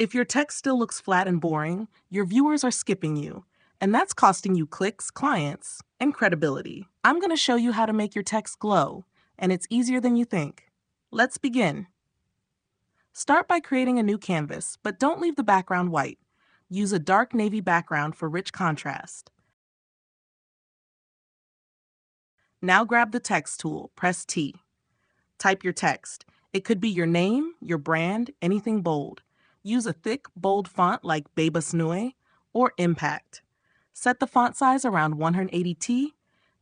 If your text still looks flat and boring, your viewers are skipping you, and that's costing you clicks, clients, and credibility. I'm going to show you how to make your text glow, and it's easier than you think. Let's begin. Start by creating a new canvas, but don't leave the background white. Use a dark navy background for rich contrast. Now grab the text tool, press T. Type your text. It could be your name, your brand, anything bold. Use a thick, bold font like Babus Nui or Impact. Set the font size around 180t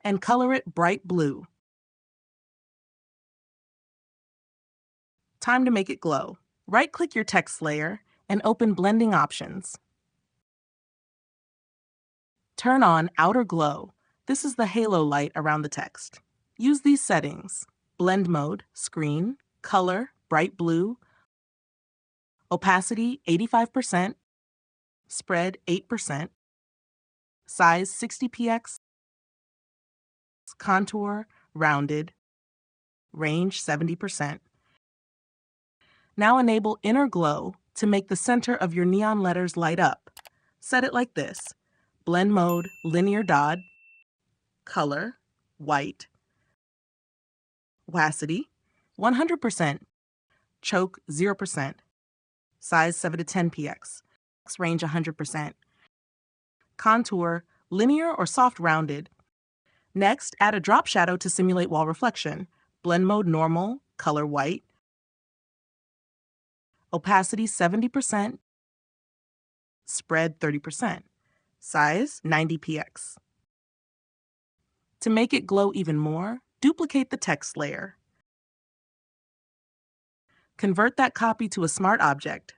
and color it bright blue. Time to make it glow. Right-click your text layer and open Blending Options. Turn on Outer Glow. This is the halo light around the text. Use these settings: Blend Mode, Screen, Color, Bright Blue, Opacity, 85%, Spread, 8%, Size, 60px, Contour, Rounded, Range, 70%. Now enable Inner Glow to make the center of your neon letters light up. Set it like this: Blend Mode, Linear Dot, Color, White, Opacity, 100%, Choke, 0%, Size, 7 to 10px, Range, 100%, Contour, Linear or Soft Rounded. Next, add a drop shadow to simulate wall reflection. Blend Mode, Normal, Color, White, Opacity, 70%, Spread, 30%, Size, 90px. To make it glow even more, duplicate the text layer. Convert that copy to a smart object.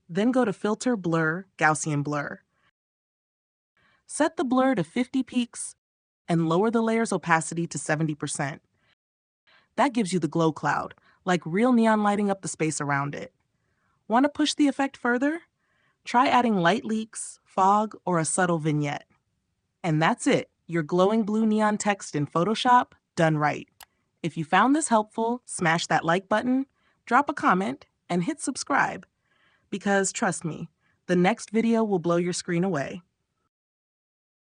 Then go to Filter, Blur, Gaussian Blur. Set the blur to 50 peaks and lower the layer's opacity to 70%. That gives you the glow cloud, like real neon lighting up the space around it. Want to push the effect further? Try adding light leaks, fog, or a subtle vignette. And that's it, your glowing blue neon text in Photoshop, done right. If you found this helpful, smash that like button, drop a comment, and hit subscribe. Because trust me, the next video will blow your screen away.